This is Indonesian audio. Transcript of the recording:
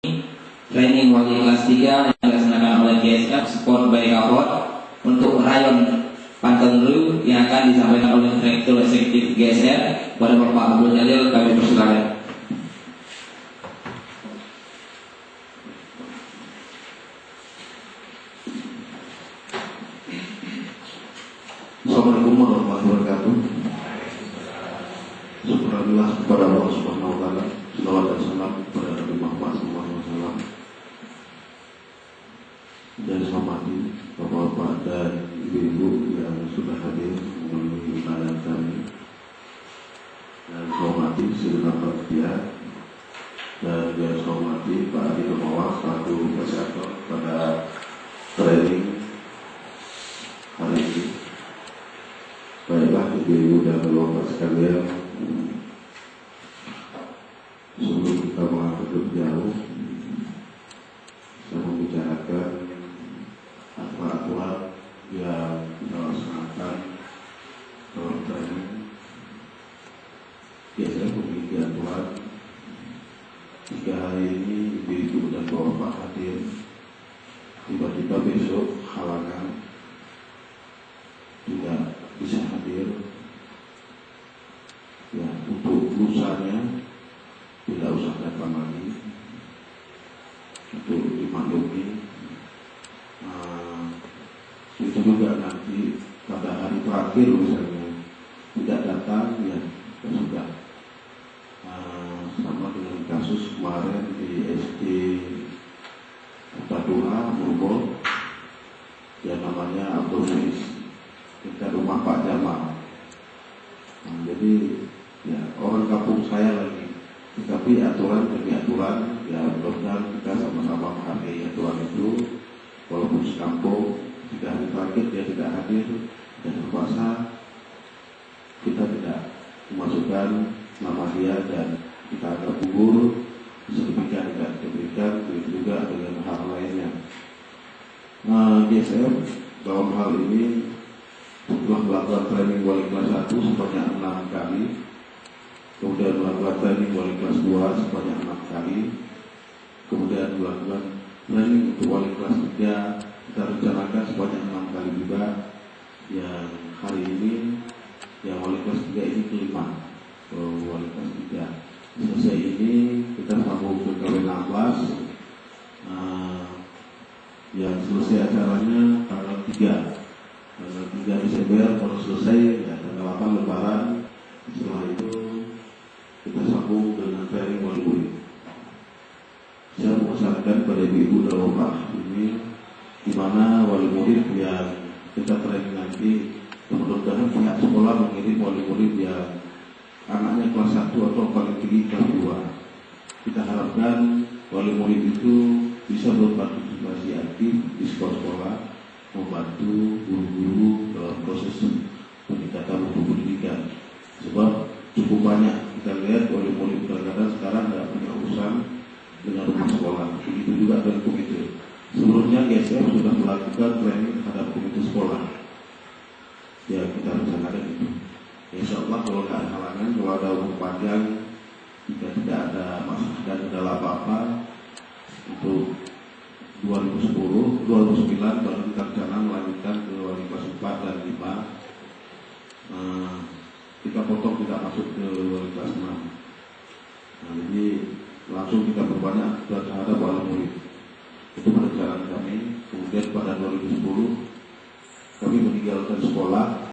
training wali kelas 3 yang dilaksanakan oleh GSF Sport by Kapol untuk rayon Pantenru yang akan disampaikan oleh Direktur Eksekutif GSF pada Bapak Abdul Jalil. Kami persilakan. Assalamualaikum warahmatullahi wabarakatuh. Syukurlah kepada Allah Subhanahu wa taala. Shalawat dan salam kepada Nabi Muhammad SAW. Dan hormati Bapak-bapak dan Ibu-ibu yang sudah hadir memenuhi undangan kami. Dan hormati segenap panitia dan juga hormati Pak Adi Kemawar selaku fasilitator pada training hari ini. Baiklah ibu-ibu dan bapak sekalian, sebelum kita melangkah lebih jauh, saya membicarakan aturan yang kita laksanakan dalam training. Biasanya memiliki aturan 3 hari ini ibu-ibu dan bapak hadir, tiba-tiba besok halangan tidak bisa hadir, ya untuk lusanya tidak usah datang lagi untuk dimaklumi. Itu juga nanti pada hari terakhir misalnya tidak datang, ya sudah. Sama dengan kasus kemarin di SD Tadua Bogor yang namanya Abdul Muiz dekat rumah Pak Jamal. Jadi ya orang kampung saya lagi, tetapi aturan demi aturan, ya mudah-mudahan kita sama-sama menghargai aturan itu. Walaupun sekampung 3 hari terakhir dia tidak hadir dan terpaksa kita tidak memasukkan nama dia dan kita akan gugur sedemikian tidak diberikan. Begitu juga dengan hal lainnya. GSF dalam hal ini telah melakukan training wali kelas 1 sebanyak 6 kali, kemudian melakukan training wali kelas 2 sebanyak 6 kali, kemudian melakukan training untuk wali kelas 3 kita rencanakan sebanyak 6 kali juga. Yang hari ini yang wali kelas 3 ini kelima. Wali kelas 3 selesai ini kita sambung ke KW16 yang selesai acaranya tanggal 3 Desember baru selesai, ya, tanggal 8 Lebaran. Setelah itu kita sambung dengan training wali murid. Saya mengusahakan pada ibu dan bapak ini, di mana wali murid yang kita training nanti, mudah-mudahan pihak sekolah mengirim wali murid yang anaknya kelas 1 atau paling tinggi kelas 2. Kita harapkan wali murid itu bisa berpartisipasi aktif di sekolah-sekolah, membantu guru-guru dalam proses peningkatan mutu pendidikan. Sebab cukup banyak kita lihat wali murid kadang-kadang sekarang tidak punya urusan dengan rumah sekolah. Begitu juga dengan komite. Sebelumnya GSF sudah melakukan training terhadap komite sekolah. Ya kita rencanakan itu. Insya Allah kalau tidak ada halangan, kalau ada umur panjang, jika tidak ada masalah dan kendala apa-apa, untuk 2009 baru kita rencana melanjutkan ke wali kelas 4 dan 5. Kita potong tidak masuk ke wali kelas 6. Jadi langsung kita perbanyak terhadap wali murid. Itu perencanaan kami. Kemudian pada 2010